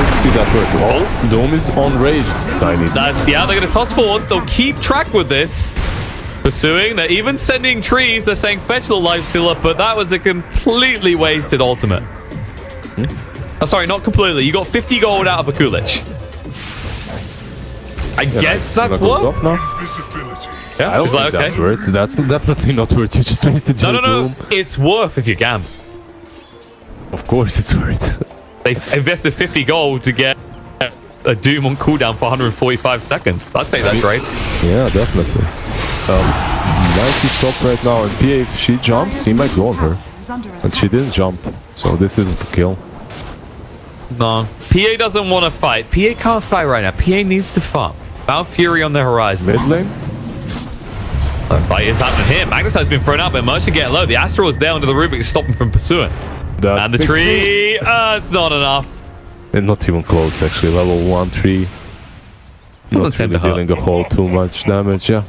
to see that work. Oh, Doom is unraged, Tiny. Yeah, they're going to toss forward. They'll keep track with this. Pursuing. They're even sending trees. They're saying fetch the lifestealer, but that was a completely wasted ultimate. Oh, sorry, not completely. You got 50 gold out of a Kulich. I guess that's what? Yeah, I don't think that's worth it. That's definitely not worth it. You just wasted your Doom. It's worth if you can. Of course it's worth it. They invested 50 gold to get a Doom on cooldown for 145 seconds. I'd say that's great. Yeah, definitely. 90 stop right now, and PA, if she jumps, he might go on her. And she didn't jump, so this isn't a kill. No. PA doesn't want to fight. PA can't fight right now. PA needs to farm. Val Fury on the horizon. Mid lane? The fight is happening here. Magnus has been thrown out, but Merchant getting low. The Astral is there under the Rubik, stopping from pursuing. And the tree, it's not enough. And not even close, actually. Level 1 tree. Not really dealing a whole too much damage, yeah.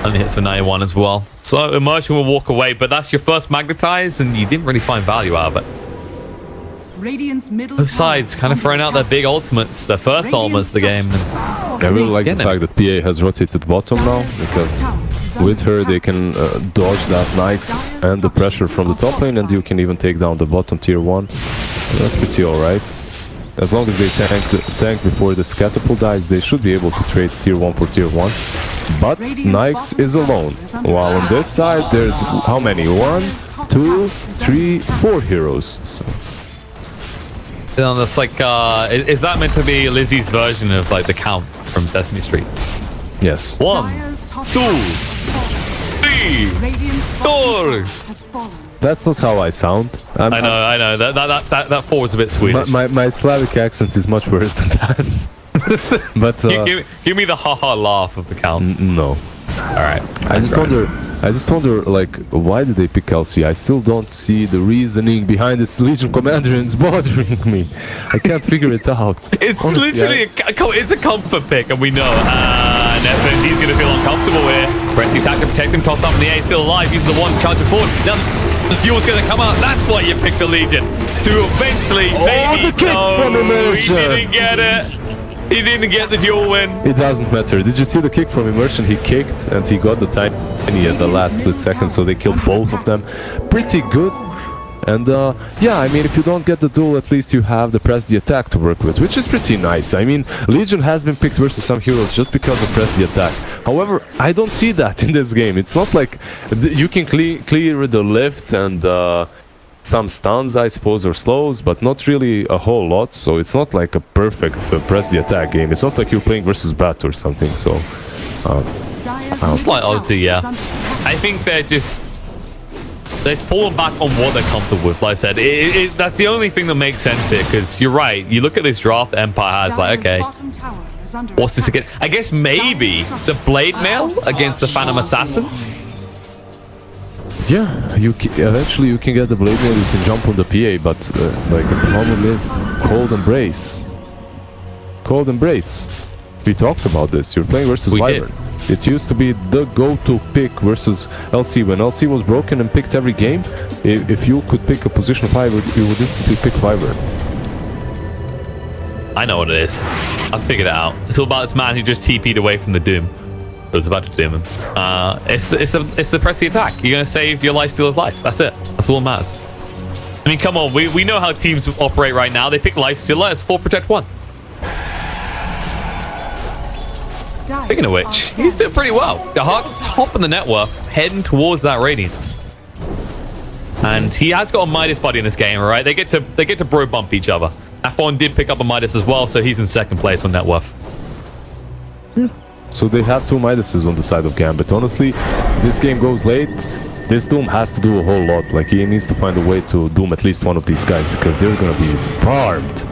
Only hits for 91 as well. So Immersion will walk away, but that's your first magnetize, and you didn't really find value out of it. Both sides kind of throwing out their big ultimates, their first ultimates of the game. I really like the fact that PA has rotated bottom now, because with her they can dodge that Nikes and the pressure from the top lane, and you can even take down the bottom tier 1. That's pretty alright. As long as they tank before this catapult dies, they should be able to trade tier 1 for tier 1. But Nikes is alone. While on this side, there's how many? 1, 2, 3, 4 heroes. So. That's like, is that meant to be Lizzie's version of like the Count from Sesame Street? Yes. 1, 2, 3, 4. That's not how I sound. I know. That 4 was a bit Swedish. My Slavic accent is much worse than that. But give me the haha laugh of the Count. No. All right. I just wonder, like, why did they pick Kelsey? I still don't see the reasoning behind this Legion Commander, and it's bothering me. I can't figure it out. It's honestly, literally it's a comfort pick, and we know. And he's going to feel uncomfortable here. Press the attack to protect him. Toss up in the air. Still alive. He's the one charging forward. Now the duel's going to come out. That's why you picked the Legion, to eventually maybe. The kick from Immersion. He didn't get it. He didn't get the duel win. It doesn't matter. Did you see the kick from Immersion? He kicked and he got the tiny in the last split second, so they killed both of them. Pretty good. And yeah, I mean, if you don't get the duel, at least you have the press the attack to work with, which is pretty nice. I mean, Legion has been picked versus some heroes just because of press the attack. However, I don't see that in this game. It's not like you can clear the lift and some stuns, I suppose, or slows, but not really a whole lot. So it's not like a perfect press the attack game. It's not like you're playing versus Bat or something. So slight oddity, yeah. I think they've fallen back on what they're comfortable with. Like I said, that's the only thing that makes sense here, because you're right. You look at this draft Empire has, like, okay, what's this against? I guess maybe the Blade Mail against the Phantom Assassin. Yeah, eventually you can get the Blade Mail, you can jump on the PA, but like the problem is Cold Embrace. Cold Embrace. We talked about this. You're playing versus Wyvern. It used to be the go-to pick versus LC. When LC was broken and picked every game, if you could pick a position 5, you would instantly pick Wyvern. I know what it is. I figured it out. It's all about this man who just TP'd away from the Doom. It was about to doom him. It's the press the attack. You're gonna save your lifestealer's life. That's it. That's all that matters. I mean, come on. We know how teams operate right now. They pick lifestealer as 4 protect 1. Speaking of which, he's doing pretty well. The Hawk top in the net worth, heading towards that Radiance. And he has got a Midas buddy in this game, all right? They get to bro bump each other. Afon did pick up a Midas as well, so he's in second place on net worth. So they have 2 Midases on the side of Gambit. Honestly, this game goes late. This Doom has to do a whole lot. Like, he needs to find a way to Doom at least one of these guys, because they're gonna be farmed.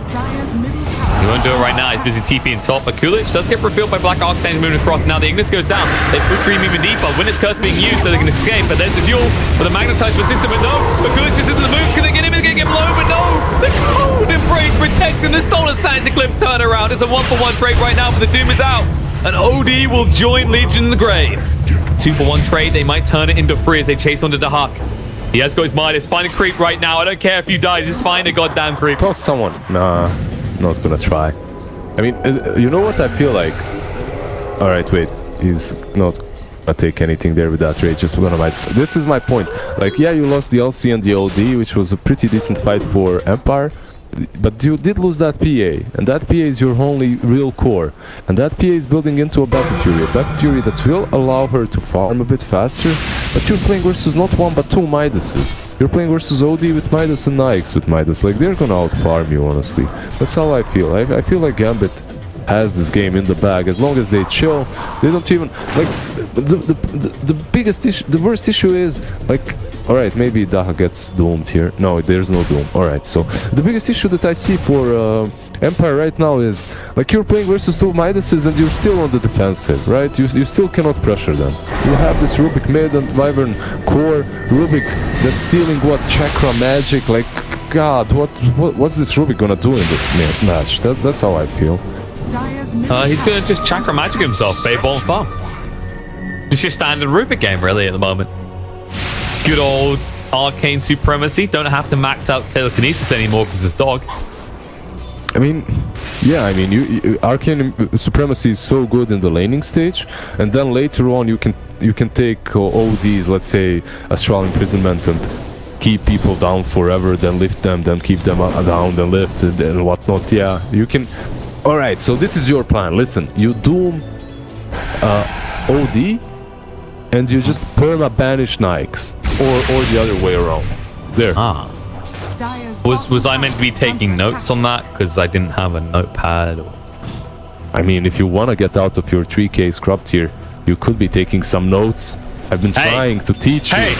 He won't do it right now. He's busy TPing top. But Kulich does get revealed by Black Arcsane's moving across. Now the Ignis goes down. They push Dream even deeper. Witness Curse being used so they can escape. But there's the duel for the Magnetized persistent. But no. But Kulich gets into the move. Can they get him? He's going to get blown. But no. The Cold Embrace protects him. The Stolen Sands Eclipse turn around. It's a 1-for-1 trade right now. But the Doom is out. And OD will join Legion in the grave. 2-for-1 trade. They might turn it into 3 as they chase onto the Hawk. He has got his Midas. Find a creep right now. I don't care if you die. Just find a goddamn creep. Toss someone. Nah. not gonna try. I mean, you know what I feel like? Alright, wait. He's not gonna take anything there with that rage. Just gonna might. This is my point. Like, yeah, you lost the LC and the OD, which was a pretty decent fight for Empire. But you did lose that PA, and that PA is your only real core. And that PA is building into a Battle Fury that will allow her to farm a bit faster. But you're playing versus not one but two Midases. You're playing versus OD with Midas and Nikes with Midas. Like, they're gonna out-farm you, honestly. That's how I feel. I feel like Gambit has this game in the bag. As long as they chill, they don't even... Like, the biggest issue, the worst issue is, like... Alright, maybe Daha gets doomed here. No, there's no doom. Alright, so the biggest issue that I see for Empire right now is, like, you're playing versus two Midases and you're still on the defensive, right? You still cannot pressure them. You have this Rubik mid and Wyvern core. Rubik that's stealing what? Chakra magic? Like, God, what's this Rubik gonna do in this match? That's how I feel. He's gonna just Chakra magic himself, Bayball and farm. It's your standard Rubik game, really, at the moment. Good old arcane supremacy. Don't have to max out telekinesis anymore because it's dog. I mean, yeah, I mean, you arcane supremacy is so good in the laning stage, and then later on you can take ODs, let's say Astral Imprisonment, and keep people down forever, then lift them, then keep them down, then lift and whatnot. Yeah, you can. All right, so this is your plan. Listen, you doom OD, and you just perma banish Nikes. Or the other way around. There. Ah. Was I meant to be taking notes on that? Because I didn't have a notepad. Or... I mean, if you want to get out of your 3K scrub tier, you could be taking some notes. I've been trying to teach you. Hey!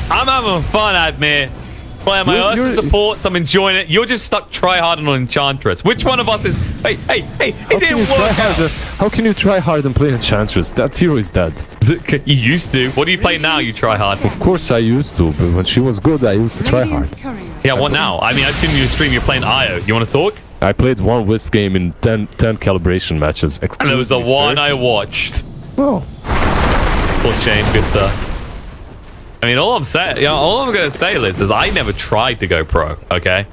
I'm having fun, admit. Playing my Ursa supports, I'm enjoying it. You're just stuck tryharding on Enchantress. Which one of us is... Hey, it didn't work out. How can you try hard and play Enchantress? That hero is dead. You used to. What do you play now, you try hard? Of course I used to, but when she was good, I used to try hard. Yeah, what now? I mean, I've seen you stream, you're playing IO. You want to talk? I played one Wisp game in 10 calibration matches. And it was the one I watched. Oh. Poor shame, good sir. I mean, all I'm saying, all I'm gonna say, Liz, is I never tried to go pro. Okay.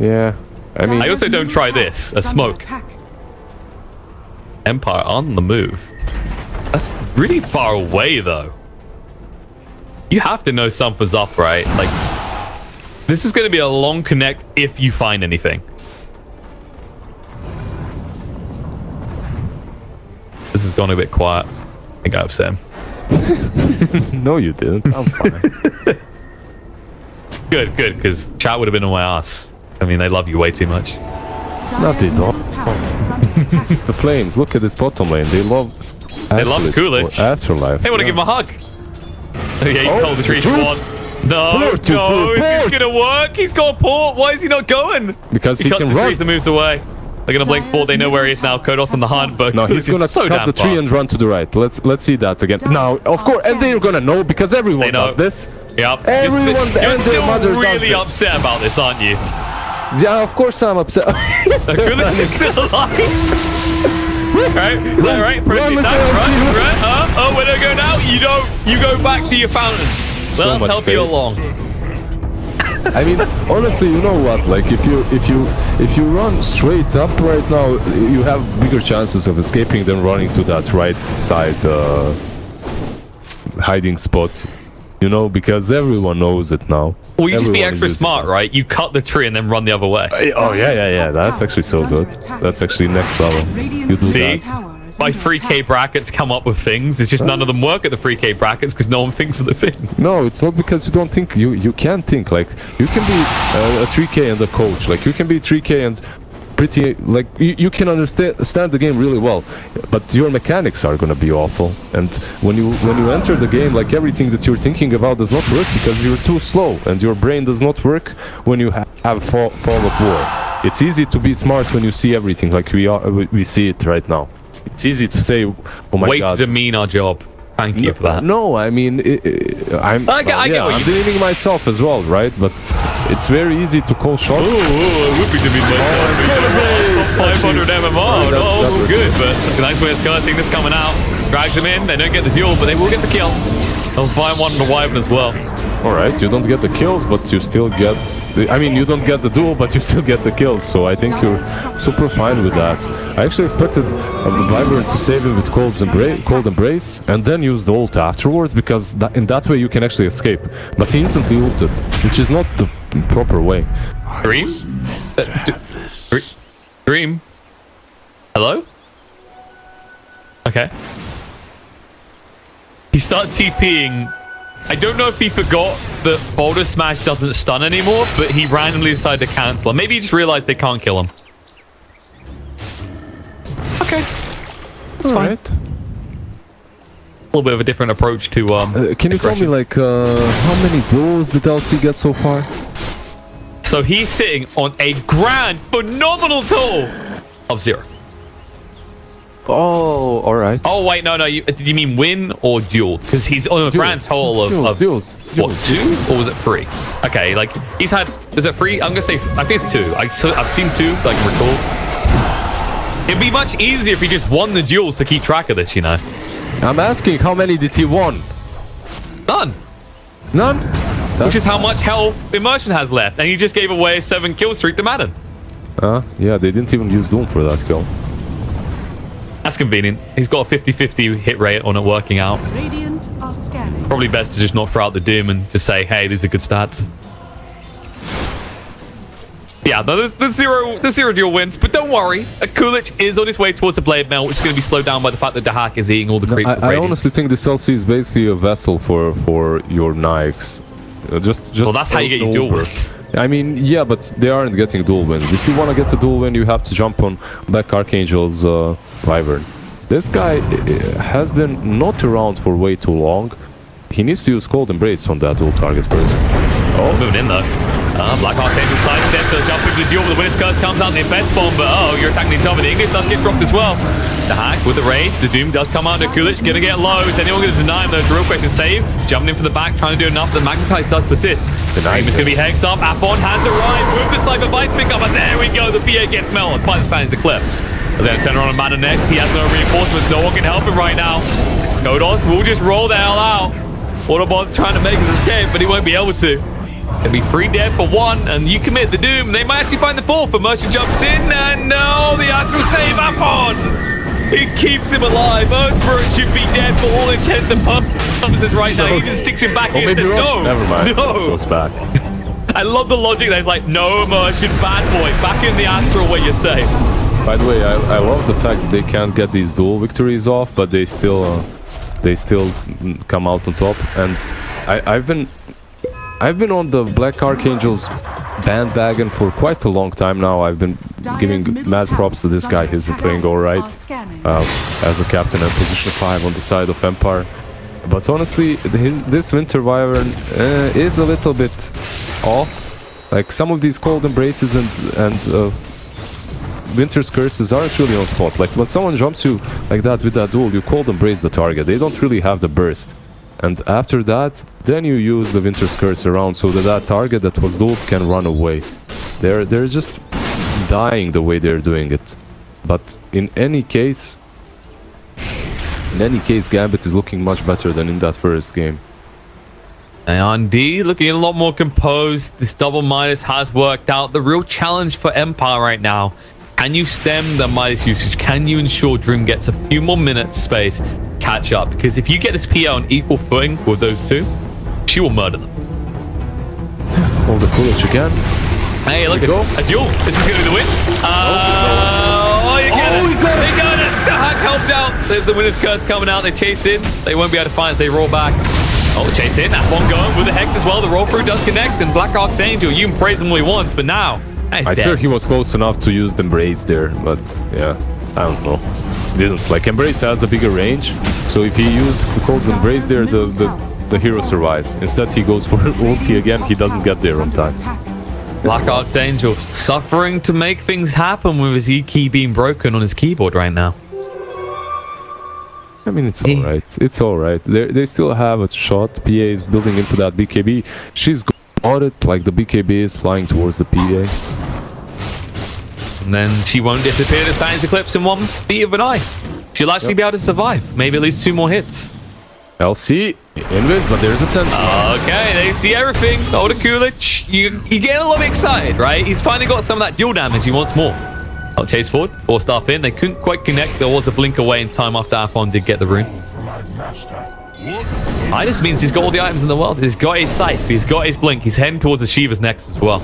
Yeah. I mean, I also don't try this. A smoke. Empire on the move. That's really far away, though. You have to know something's up, right? Like, this is gonna be a long connect if you find anything. This has gone a bit quiet. I think I upset him. No, you didn't. I'm fine. Good, because chat would have been on my ass. I mean, they love you way too much. No, they don't. This is the Flames. Look at this bottom lane. They love Coolidge. Afterlife. They want to give him a hug. Yeah, you can hold the tree if you want. No, is this gonna work? He's got a port. Why is he not going? Because he can run. He moves away. They're gonna blink port. They know where he is now. Kodos on the hunt, but no, he's gonna cut the tree and run to the right. Let's see that again. Now, of course, and they're gonna know because everyone does this. Yep. Everyone you're still really does upset about this, aren't you? Yeah, of course I'm upset. He's still alive. Right? Is that right? Press it down, right? Oh, where do I go now? You go back to your fountain. Let us help you along. I mean, honestly, you know what? Like, if you run straight up right now, you have bigger chances of escaping than running to that right side hiding spot. You know, because everyone knows it now. Well, you just be extra smart, right? You cut the tree and then run the other way. Oh yeah. That's actually so good. That's actually next level. You do See? That. My 3K brackets come up with things. It's just none of them work at the 3K brackets because no one thinks of the thing. No, it's not because you don't think. You can think. Like, you can be a 3K and a coach. Like, you can be 3K and pretty, like, you can understand the game really well, but your mechanics are gonna be awful. And when you enter the game, like, everything that you're thinking about does not work because you're too slow, and your brain does not work when you have fall of war. It's easy to be smart when you see everything, like we see it right now. It's easy to say, oh my god. Way to demean our job. Thank you for that. No, I mean, I'm demeaning myself as well, right? But it's very easy to call shots. Oh, I would be demeaning myself. 500 MMR. Oh, good. But nice way of skirting this coming out. Drags him in. They don't get the duel, but they will get the kill. They'll find one on the Wyvern as well. Alright, you don't get the kills, but you still get... I mean, you don't get the duel, but you still get the kills, so I think you're super fine with that. I actually expected Wyvern to save him with Cold Embrace, and then use the ult afterwards, because in that way you can actually escape. But he instantly ulted, which is not the proper way. Dream? Dream? Hello? Okay. He started TPing. I don't know if he forgot that Boulder Smash doesn't stun anymore, but he randomly decided to cancel him. Maybe he just realized they can't kill him. Okay. That's fine. Right. A little bit of a different approach to can you tell me, like, how many duels did LC get so far? So he's sitting on a grand, phenomenal total of 0. Oh, alright. Oh, wait, no. Did you mean win or duel? Because he's on a grand total of duels. What, 2? Or was it 3? Okay, like, he's had... Is it 3? I'm going to say... I think it's 2. I've seen 2, like, recall. It'd be much easier if he just won the duels to keep track of this, you know? I'm asking, how many did he won? None. None? Which is how much health Immersion has left. And he just gave away a 7 kill streak to Madden. Yeah, they didn't even use Doom for that kill. That's convenient. He's got a 50-50 hit rate on it working out. Radiant are scanning. Probably best to just not throw out the Doom and just say, hey, these are good stats. Yeah, no, the zero duel wins, but don't worry. Kulich is on his way towards the Blade Mail, which is going to be slowed down by the fact that Dahak is eating all the creep. I honestly think this LC is basically a vessel for your Nikes. Just well, that's how you get your duel wins. I mean, yeah, but they aren't getting duel wins. If you want to get the duel win, you have to jump on Black Archangel's Wyvern. This guy has been not around for way too long. He needs to use Cold Embrace on that duel target first. Oh, moving in though. Black Archangel sidestep to jump into the duel, but the Winner's Curse comes out in the Infest Bomb, but you're attacking each other. The English does get dropped as well. The hack with the rage, the Doom does come out to Kulich, gonna get low. Is anyone gonna deny him though? It's a real question. Save, jumping in from the back, trying to do enough. The Magnetize does persist. The Doom is gonna be hexed up. Afon has arrived with the Cyber Vice pickup, and there we go. The PA gets melted by the Science Eclipse. And then turn around on Madden next. He has no reinforcements. No one can help him right now. Kodos will just roll the hell out. Autobot's trying to make his escape, but he won't be able to. It'll be 3 dead for 1, and you commit the Doom. They might actually find the 4th. Immersion jumps in, and no, the Astral save Afon. It keeps him alive. Earthspirit should be dead for all intents and purposes right now. He even sticks him back in and says, no. Never mind. No. Goes back. I love the logic there's like, no Immersion, bad boy. Back in the Astral where you're safe. By the way, I love the fact that they can't get these duel victories off, but they still come out on top. And I've been on the Black Archangel's bandwagon for quite a long time now. I've been giving mad props to this guy. He's been playing alright as a captain at position 5 on the side of Empire. But honestly, this Winter Wyvern is a little bit off. Like, some of these Cold Embraces and Winter's Curses aren't really on spot. Like, when someone jumps you like that with that duel, you Cold Embrace the target. They don't really have the burst. And after that, then you use the Winter's Curse around so that target that was dueled can run away. They're just dying the way they're doing it. But in any case, Gambit is looking much better than in that first game. And D looking a lot more composed. This double Midas has worked out. The real challenge for Empire right now, can you stem the Midas usage? Can you ensure Dream gets a few more minutes space catch up? Because if you get this PA on equal footing with those two, she will murder them. All the Kulich again. Hey, look at a duel. This is going to be the win. You get it. They got it. The hack helped out. There's the Winner's Curse coming out. They chase in. They won't be able to find us. They roll back. Oh, chase in. That one going with the Hex as well. The roll through does connect. And Black Archangel, you can praise him all he wants, but now, I swear he was close enough to use the Embrace there, but yeah, I don't know. Didn't. Like, Embrace has a bigger range, so if he used the Cold Embrace there, the hero survives. Instead, he goes for ulti again. He doesn't get there on time. Black Archangel suffering to make things happen with his E key being broken on his keyboard right now. I mean, it's alright. It's alright. They still have a shot. PA is building into that BKB. She's got it. Like, the BKB is flying towards the PA. And then she won't disappear. The Science Eclipse in 1 beat of an eye. She'll actually be able to survive. Maybe at least 2 more hits. LC, invis, but there's a sense. Okay, they see everything. Oh, the Coolidge. You get a little bit excited, right? He's finally got some of that dual damage. He wants more. Oh, chase forward. 4-star in. They couldn't quite connect. There was a blink away in time after Afon did get the rune. This means he's got all the items in the world. He's got his scythe. He's got his blink. He's heading towards the Shiva's next as well.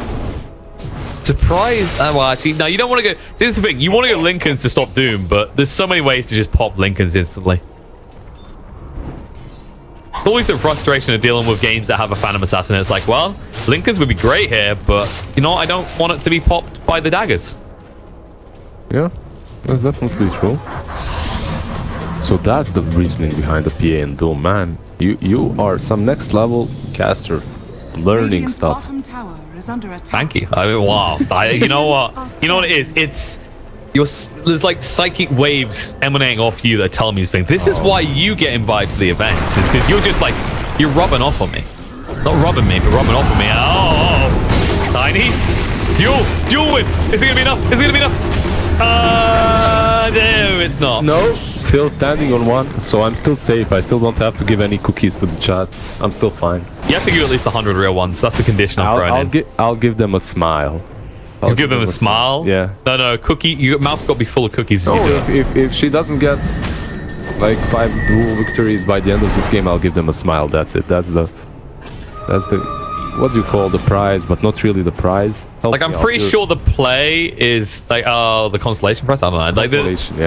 Surprised. Well, actually, no, you don't want to go. This is the thing. You want to go Lincolns to stop Doom, but there's so many ways to just pop Lincolns instantly. Always the frustration of dealing with games that have a Phantom Assassin. It's like, well, Lincolns would be great here, but you know, I don't want it to be popped by the daggers. Yeah, that's definitely true. So that's the reasoning behind the PA and Doom, man. You are some next level caster, learning Radiant's stuff. bottom tower is under attack. Thank you. I mean, wow. You know what? You know what it is? There's like psychic waves emanating off you that tell me things. This is why you get invited to the events, is because you're just like, you're rubbing off on me. Not rubbing me, but rubbing off on me. Oh, Tiny. Duel win. Is it gonna be enough? Is it gonna be enough? No, it's not. No, still standing on one, so I'm still safe. I still don't have to give any cookies to the chat. I'm still fine. You have to give at least 100 real ones. That's the condition I'm throwing in. I'll give them a smile. You give them a smile? Yeah. No, cookie. Your mouth's got to be full of cookies. No, if she doesn't get like 5 dual victories by the end of this game, I'll give them a smile. That's it. That's the what do you call the prize, but not really the prize. Like, I'm pretty sure the play is like the constellation prize. I don't know. Like constellation,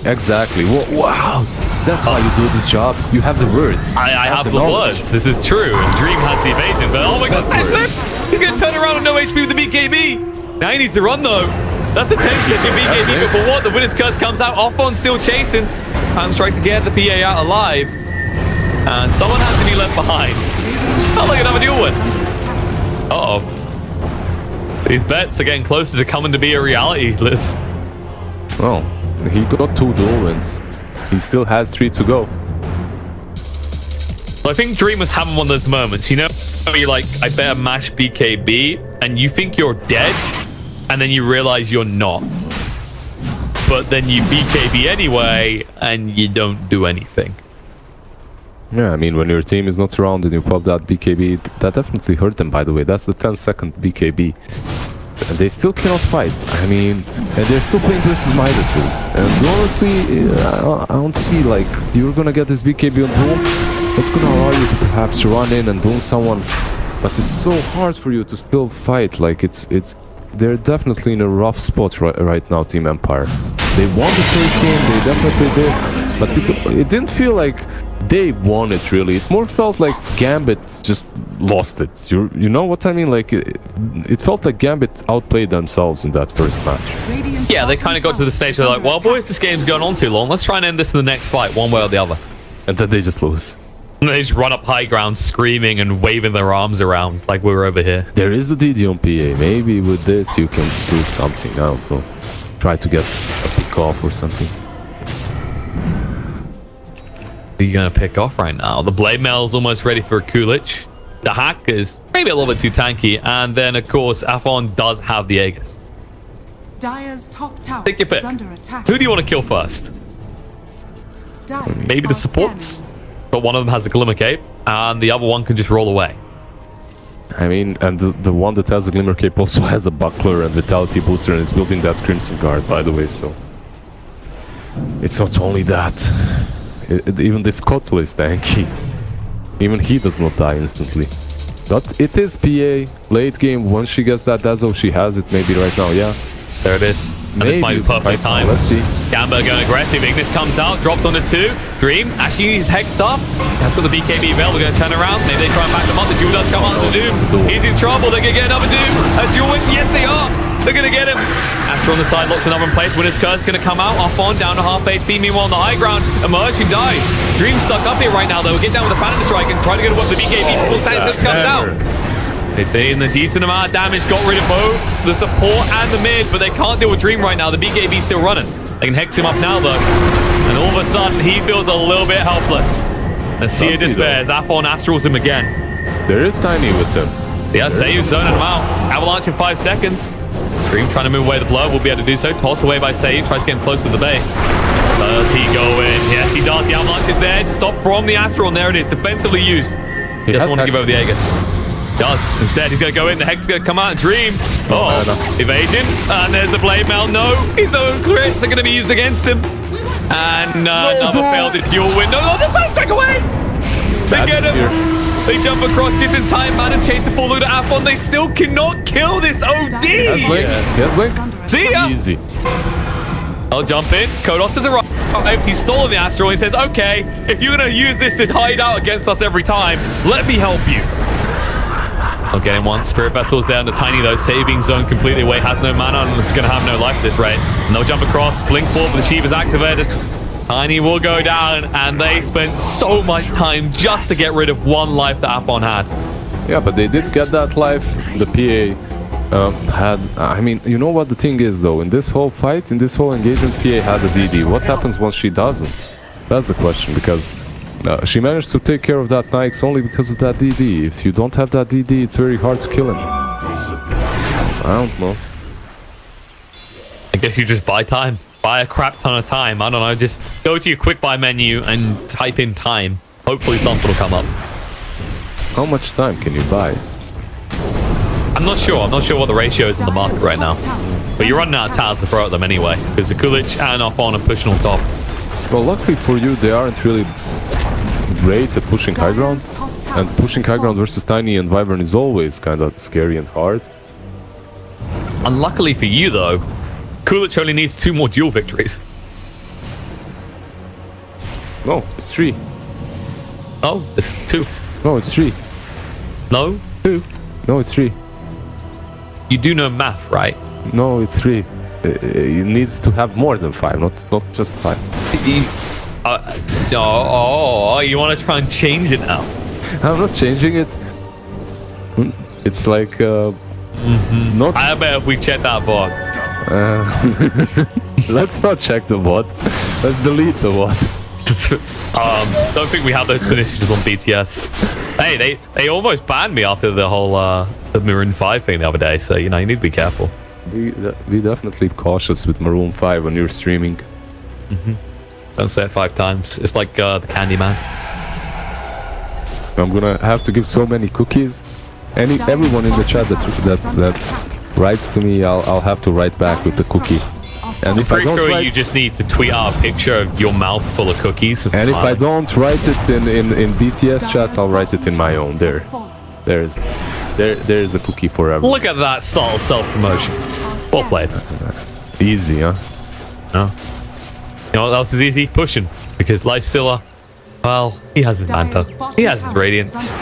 exactly. Wow, that's how you do this job. You have the words. I have the words. This is true. And Dream has the evasion, but oh my god, he's gonna turn around with no HP with the BKB. Now he needs to run though. That's a 10-second BKB, but for what? The winner's curse comes out. Offon still chasing. Time strike to get the PA out alive. And someone has to be left behind. Oh, look at another duel win. Uh-oh. These bets are getting closer to coming to be a reality, Liz. Well, he got 2 duel wins. He still has 3 to go. Well, I think Dream was having one of those moments, you know, where you're like, I better mash BKB, and you think you're dead, and then you realize you're not. But then you BKB anyway, and you don't do anything. Yeah, I mean, when your team is not around and you pop that BKB, that definitely hurt them, by the way. That's the 10-second BKB. And they still cannot fight. I mean, and they're still playing versus Midas's. And honestly, I don't see, like, you're gonna get this BKB on Doom. That's gonna allow you to perhaps run in and Doom someone. But it's so hard for you to still fight. Like, they're definitely in a rough spot right now, Team Empire. They won the first game, they definitely did. But it didn't feel like they won it, really. It more felt like Gambit just lost it. You know what I mean? Like, it felt like Gambit outplayed themselves in that first match. Yeah, they kind of got to the stage where they're like, well, boys, this game's going on too long. Let's try and end this in the next fight, one way or the other. And then they just lose. And they just run up high ground, screaming and waving their arms around like we were over here. There is the DD on PA. Maybe with this you can do something. I don't know. Try to get a pick off or something. Who are you going to pick off right now? The Blade Mail's almost ready for a Coolidge. The Hack is maybe a little bit too tanky. And then, of course, Afon does have the Aegis. Dire's top tower Take your pick. is under attack. Who do you want to kill first? Maybe the supports. But one of them has a Glimmer Cape. And the other one can just roll away. I mean, and the one that has a Glimmer Cape also has a Buckler and Vitality Booster and is building that Crimson Guard, by the way, so... It's not only that. Even this Kotl is tanky. Even he does not die instantly. But it is PA. Late game, once she gets that Dazzle, she has it maybe right now, yeah. There it is. And this might be perfect time. Let's see. Gambit going aggressive. Ignis comes out, drops onto 2. Dream actually needs Hex Star. That's got the BKB Veil. We're going to turn around. Maybe they try and back them up. The duel does come out to Doom. He's in trouble. They're going to get another Doom. A duel win. Yes, they are. They're going to get him. Astra on the side locks another in place. Winner's Curse going to come out. Off on down to half HP. Meanwhile, on the high ground, Emerging dies. Dream stuck up here right now, though. We'll get down with the Phantom Strike and try to get away with the BKB before Sanctus comes out. They've taken a decent amount of damage, got rid of both the support and the mid, but they can't deal with Dream right now. The BKB's still running. They can hex him up now, though. And all of a sudden, he feels a little bit helpless. And Seer despairs. Afon astrals him again. There is Tiny with him. So yeah, save zoning him out. Avalanche in 5 seconds. Dream trying to move away the blow. Will be able to do so. Toss away by Sage. Tries to get close to the base. Does he go in? Yes, he does. The Avalanche is there to stop from the Astral. And there it is. Defensively used. He doesn't want to give over the Aegis. Does. Instead, he's going to go in. The Hex is going to come out. Dream. Oh, evasion. And there's the blade mail. No, his own crits are going to be used against him. And another failed dual win. No, the fast strike away. They get him. They jump across just in time, man, and chase the full load of Afon. They still cannot kill this OD. See ya. Easy. I'll jump in. Kodos is arrived. He's stolen the Astral. He says, okay, if you're going to use this to hide out against us every time, let me help you. I'll get him one. Spirit Vessel's down to Tiny, though. Saving zone completely away. Has no mana and it's going to have no life this rate. And they'll jump across. Blink forward, but the Shiva's activated. Tiny will go down, and they spent so much time just to get rid of one life that Afon had. Yeah, but they did get that life. The PA had... I mean, you know what the thing is, though? In this whole fight, in this whole engagement, PA had a DD. What happens once she doesn't? That's the question, because she managed to take care of that Nyx only because of that DD. If you don't have that DD, it's very hard to kill him. I don't know. I guess you just buy time. Buy a crap ton of time. I don't know. Just go to your quick buy menu and type in time. Hopefully something will come up. How much time can you buy? I'm not sure. I'm not sure what the ratio is in the market right now. But you're running out of towers to throw at them anyway. Because the Kulich and Afon are pushing on top. Well, luckily for you, they aren't really great at pushing high ground. And pushing high ground versus Tiny and Wyvern is always kind of scary and hard. Unluckily for you, though, Kulich only needs 2 more duel victories. No, it's 3. Oh, it's 2. No, it's 3. No? 2. No, it's 3. You do know math, right? No, it's 3. It needs to have more than 5, not just 5. You want to try and change it now? I'm not changing it. It's like not. I bet if we check that bot. Let's not check the bot. Let's delete the bot. Don't think we have those finishes on BTS. Hey, they almost banned me after the whole the Maroon 5 thing the other day. So you know you need to be careful. Be definitely cautious with Maroon 5 when you're streaming. Don't say it 5 times. It's like the Candyman. I'm gonna have to give so many cookies. Everyone in the chat that writes to me, I'll have to write back with the cookie. And if I don't write, you just need to tweet out a picture of your mouth full of cookies. And if I don't write it in BTS chat, I'll write it in my own. There's a cookie for everyone. Look at that subtle self-promotion. Well played. Easy, huh? No. You know what else is easy? Pushing. Because Lifestealer, well, he has his Manta. He has his Radiance.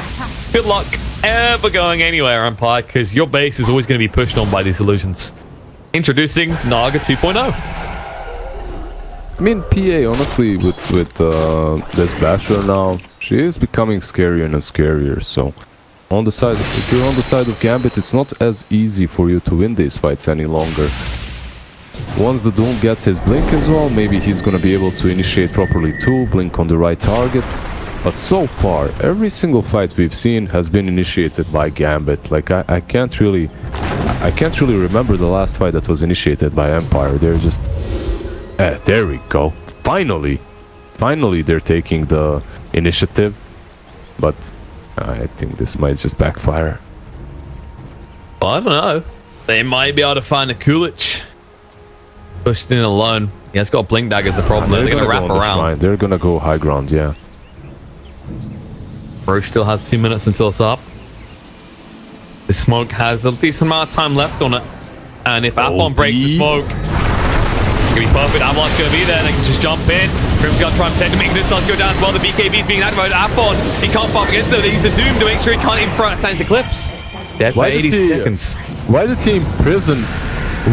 Good luck ever going anywhere, Empire, because your base is always going to be pushed on by these illusions. Introducing Naga 2.0. I mean, PA, honestly, with this Basher now, she is becoming scarier and scarier, so... if you're on the side of Gambit, it's not as easy for you to win these fights any longer. Once the Doom gets his blink as well, maybe he's gonna be able to initiate properly too, blink on the right target. But so far, every single fight we've seen has been initiated by Gambit. Like I can't really remember the last fight that was initiated by Empire. They're just, there we go. Finally they're taking the initiative. But I think this might just backfire. Well, I don't know. They might be able to find a Kulich. Pushed in alone. Yeah, it's got Blink Dagger's the problem. They're going to wrap around. They're going to go high ground, yeah. Roche still has 2 minutes until it's up. The smoke has a decent amount of time left on it. And if Afon breaks the smoke, it's going to be perfect. Avalanche going to be there and they can just jump in. Grim's going to try and protect him. Ignis does go down as well. The BKB's being activated. Afon, he can't fight against them. They use the Doom to make sure he can't even throw out Sans Eclipse. Dead for 80 seconds. Why did he imprison?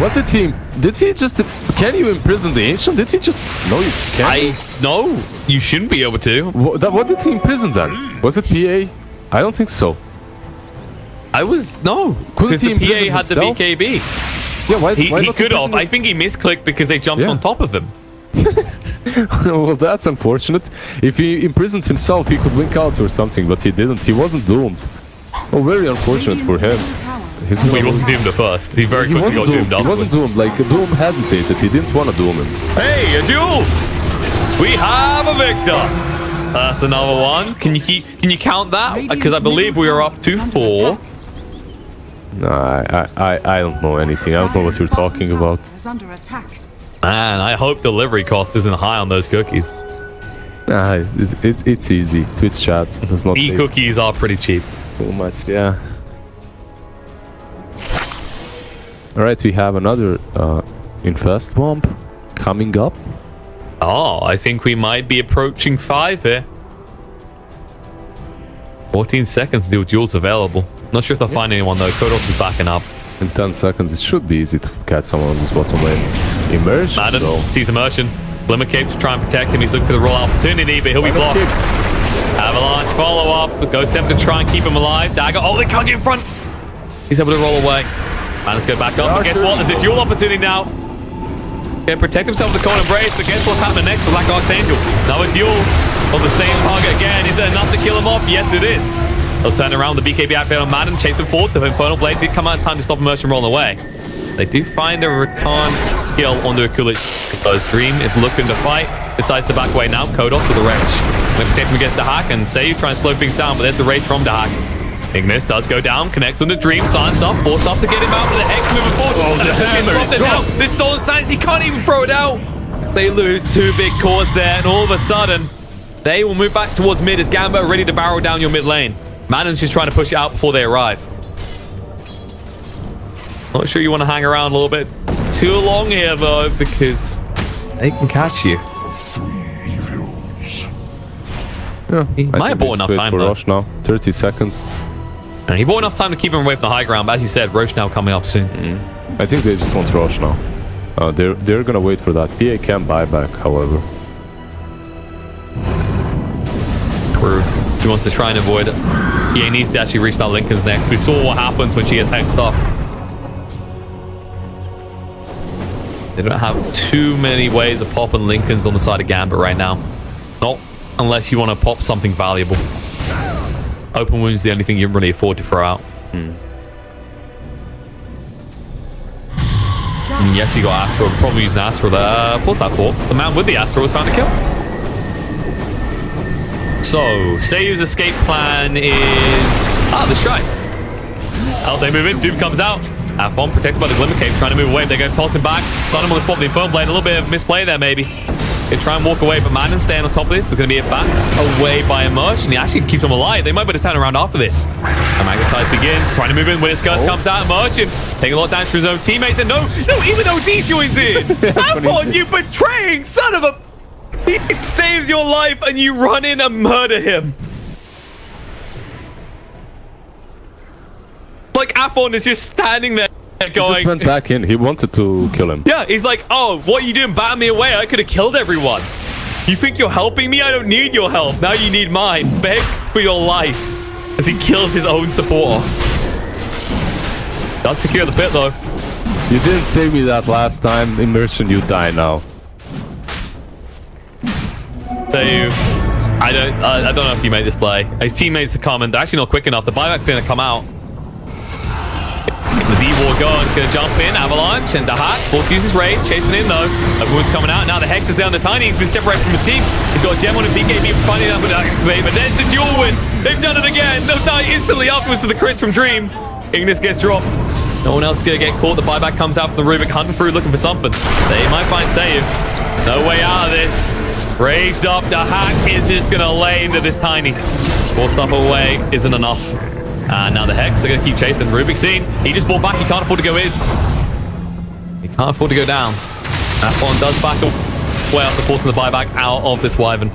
What did he... Did he just... Can you imprison the Ancient? Did he just... No, you can't. No, you shouldn't be able to. What did he imprison then? Was it PA? I don't think so. No. Because the PA had the BKB. Yeah, why he could have. I think he misclicked because they jumped on top of him. Well, that's unfortunate. If he imprisoned himself, he could blink out or something, but he didn't. He wasn't doomed. Oh, very unfortunate for him. He's Well, he wasn't doomed at first. He very quickly got doomed He wasn't afterwards. doomed. Like, Doom hesitated. He didn't want to doom him. Hey, a duel! We have a victor. That's another one. Can you count that? Because I believe we are up to 4. No, I don't know anything. I don't know what you're talking about. Is under attack. Man, I hope delivery cost isn't high on those cookies. Nah, it's easy. Twitch chat does not take E-cookies are pretty cheap. too much. Yeah. All right, we have another infest bomb coming up. Oh, I think we might be approaching 5 here. 14 seconds to do duels available. Not sure if they'll find anyone though. Kodos is backing up. In 10 seconds, it should be easy to catch someone on this bottom lane. Immersion. Madden though. sees immersion. Glimmer Cape to try and protect him. He's looking for the roll opportunity, but he'll be blocked. Avalanche follow up. Ghost Scepter to try and keep him alive. Dagger. Oh, they can't get in front. He's able to roll away. Madden's go back up. But guess what? There's a duel opportunity now. Can protect himself with the cold embrace, but guess what's happening next for Black Archangel? Another duel on the same target again. Is it enough to kill him off? Yes, it is. They'll turn around. The BKB activate on Madden, chase him forward. The Infernal Blade did come out in time to stop immersion rolling away. They do find a return kill onto Akulich because Dream is looking to fight. Decides to back away now. Kodos with the Wrench. Going to protect him against the Hack and say you try and slow things down, but there's the Rage from the Hack. Ignis does go down, connects on the Dream, silenced up, forced up to get him out, but the Hex moving forward. Oh, the hammer is dropped. This stolen silence, he can't even throw it out. They lose 2 big cores there, and all of a sudden, they will move back towards mid as Gambit are ready to barrel down your mid lane. Madden's just trying to push it out before they arrive. Not sure you want to hang around a little bit too long here, though, because they can catch you. Yeah, He might have bought enough time, though. Roche now. 30 seconds. And he bought enough time to keep him away from the high ground, but as you said, Roche now coming up soon. I think they just want Roche now. They're gonna wait for that. PA can buy back, however. True. He wants to try and avoid it. He needs to actually reach that Lincoln's neck. We saw what happens when she gets hexed off. They don't have too many ways of popping Lincolns on the side of Gambit right now. Not unless you want to pop something valuable. Open wound's the only thing you can really afford to throw out. And yes, you got Astro. Probably using Astro there. What's that for? The man with the Astro was found to kill. So, Seiyu's escape plan is... the strike. Out they move in. Doom comes out. Afon protected by the Glimmer Cape, trying to move away. They're going to toss him back. Stun him on the spot with the Infernal Blade. A little bit of misplay there, maybe. They try and walk away, but Madden staying on top of this is going to be a back away by Immersion. He actually keeps them alive. They might be able to turn around after this. And Magnetize begins, trying to move in when his curse comes out. Immersion taking a lot of damage from his own teammates. And no, even OD joins in. Afon, you betraying son of a... He saves your life and you run in and murder him. Like, Afon is just standing there going... He just went back in. He wanted to kill him. Yeah, he's like, oh, what are you doing? Bat me away. I could have killed everyone. You think you're helping me? I don't need your help. Now you need mine. Beg for your life. As he kills his own supporter. Does secure the pit, though. You didn't save me that last time. Immersion, you die now. So I don't know if you made this play. His teammates are coming. They're actually not quick enough. The buyback's going to come out. The D-War going to jump in. Avalanche and the Hack. Forced to use his raid. Chasing in, though. Everyone's coming out. Now the Hex is down to Tiny. He's been separated from his team. He's got a gem on him. BKB finding out with activate. But there's the duel win. They've done it again. They'll die instantly afterwards to the crits from Dream. Ignis gets dropped. No one else is going to get caught. The buyback comes out from the Rubik, hunting through, looking for something. They might find save. No way out of this. Raged up, the Hack is just going to lay into this Tiny. Forced up away isn't enough. And now the Hex are going to keep chasing. Rubik's seen. He just bought back. He can't afford to go in. He can't afford to go down. Afon does back away after forcing the buyback out of this Wyvern.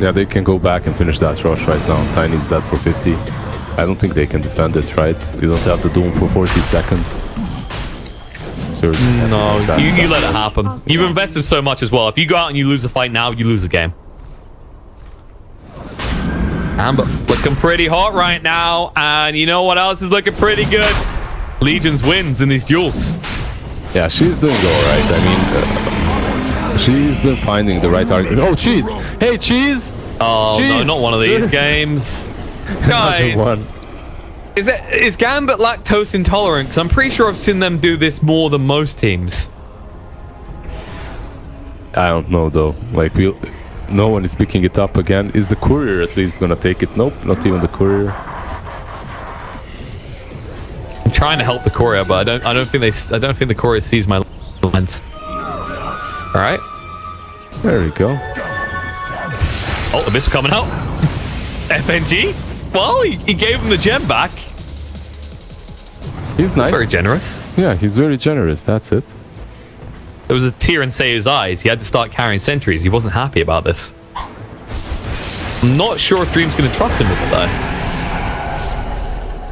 Yeah, they can go back and finish that rush right now. Tiny's dead for 50. I don't think they can defend it, right? You don't have the Doom for 40 seconds. No, you let it happen. You've invested so much as well. If you go out and you lose a fight now, you lose the game. Amber looking pretty hot right now. And you know what else is looking pretty good? Legions wins in these duels. Yeah, she's doing all right. I mean, she's been finding the right target. Oh, Cheese! Hey, Cheese! Oh, Cheese. no, not one of these games. Guys. Is Gambit lactose intolerant? Because I'm pretty sure I've seen them do this more than most teams. I don't know though. Like no one is picking it up again. Is the courier at least gonna take it? Nope, not even the courier. I'm trying to help the courier, but I don't think the courier sees my lens. All right. There we go. Oh, the missile coming out. FNG. Well, he gave him the gem back. He's nice. That's very generous. Yeah, he's very generous. That's it. There was a tear in Sei's eyes. He had to start carrying sentries. He wasn't happy about this. I'm not sure if Dream's going to trust him with it, though.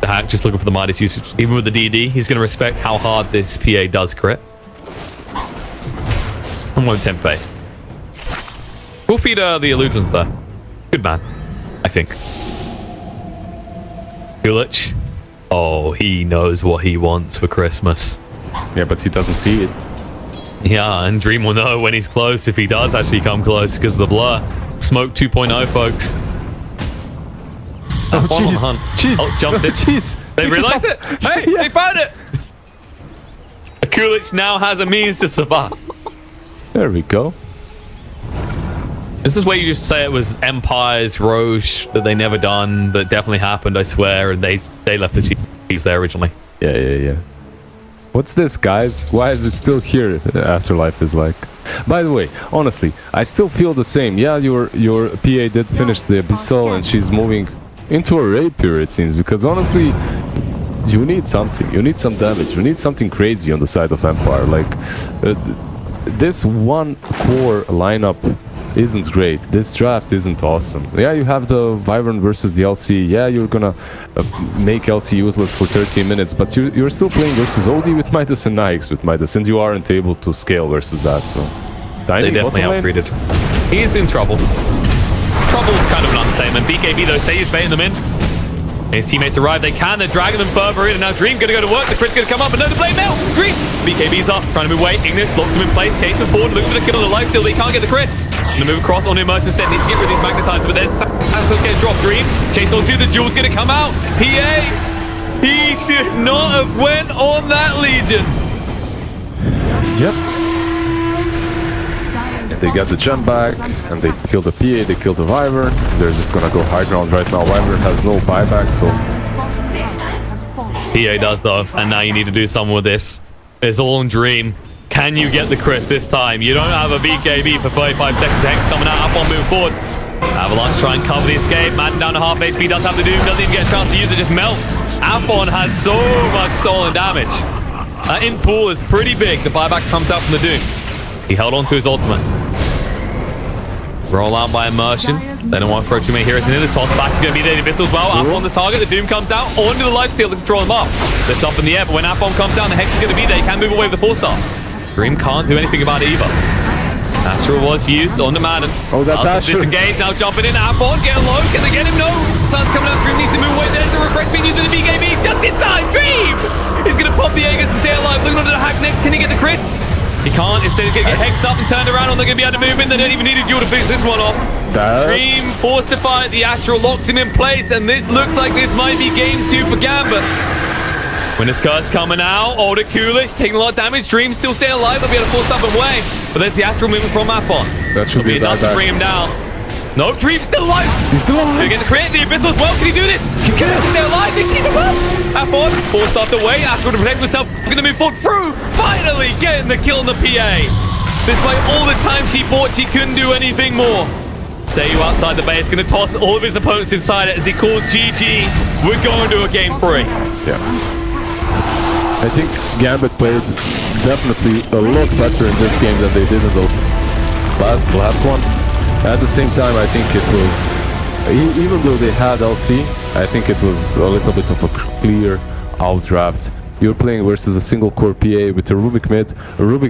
The hack just looking for the Midas usage. Even with the DD, he's going to respect how hard this PA does crit. And won't tempt fate. We'll feed the illusions, though. Good man, I think. Kulich. Oh, he knows what he wants for Christmas. Yeah, but he doesn't see it. Yeah, and Dream will know when he's close, if he does actually come close, because of the blur. Smoke 2.0, folks. Oh, jeez. Jeez. Oh, jumped it. Jeez. They realized it. Hey, Yeah. they found it. Kulich now has a means to survive. There we go. This is where you just say it was Empire's Roche that they never done, that definitely happened, I swear, and they left the cheese there originally. Yeah. What's this, guys? Why is it still here? Afterlife is like. By the way, honestly, I still feel the same. Yeah, your PA did finish the Abyssal and she's moving into a rapier, it seems, because honestly, you need something. You need some damage. You need something crazy on the side of Empire. Like, this one core lineup isn't great. This draft isn't awesome. Yeah, you have the Wyvern versus the LC. Yeah, you're gonna make LC useless for 13 minutes, but you're still playing versus OD with Midas and Nyx with Midas, and you aren't able to scale versus that, so... They definitely outgraded. He's in trouble. Trouble is kind of an understatement. BKB, though, Sei is baiting them in. His teammates arrive, they can, they're dragging them further in, and now Dream gonna go to work, the crit's gonna come up, and no, the blade mail! Dream! BKB's up, trying to move away, Ignis locks him in place, chase him forward, looking for the kill on the life steal, but he can't get the crits. Gonna move across on Immersion instead, needs to get rid of these magnetizers, but there's Sasso getting dropped. Dream, chased onto the jewel's gonna come out. PA! He should not have went on that Legion! Yep. They got the gem back, and they killed the PA, they killed the Wyvern. They're just gonna go high ground right now. Wyvern has no buyback, so... PA does, though, and now you need to do something with this. It's all in Dream. Can you get the crits this time? You don't have a BKB for 35 seconds. Hex coming out, up on move forward. Avalanche try and cover the escape. Madden down to half HP, does have to do, doesn't even get a chance to use it, just melts. Afon has so much stolen damage. That in pool is pretty big. The buyback comes out from the Doom. He held on to his ultimate. Roll out by Immersion. They don't want to throw too many heroes in. The toss back is going to be there. The Abyssal as well. Up on the target. The Doom comes out. Onto the lifesteal to control them up. Lift up in the air, but when Apon comes down, the Hex is going to be there. He can move away with the 4-star. Dream can't do anything about it either. Astral was used on the Madden. Oh, that Dasher. Disengage, now jumping in. Apon, getting low. Can they get him? No. Sun's coming out. Dream needs to move away. There's the refresh being used with the BKB. Just in time. Dream! He's going to pop the Aegis to stay alive. Looking under the hack next. Can he get the crits? He can't. Instead, he's going to get hexed up and turned around, or they're going to be able to move in. They don't even need a duel to finish this one off. Dream forced to fight. The Astral locks him in place, and this looks like this might be game 2 for Gambit. Winner's Curse coming out. Older Kulich taking a lot of damage. Dream still staying alive. They'll be able to force up and away. But there's the Astral movement from Apon. That should be enough to bring him down. No, Dream's still alive. He's still alive. They're getting the crit. The Abyssal as well. Can he do this? Can he stay alive? They keep him up. Apon forced up the way. Astral to protect himself. Going to move forward through. Finally getting the kill on the PA. This way, all the time she thought she couldn't do anything more. Seiyu outside the base, going to toss all of his opponents inside it as he calls GG. We're going to a game 3. Yeah. I think Gambit played definitely a lot better in this game than they did in the last one. At the same time, I think it was, even though they had LC, I think it was a little bit of a clear outdraft. You're playing versus a single core PA with a Rubik mid, a Rubik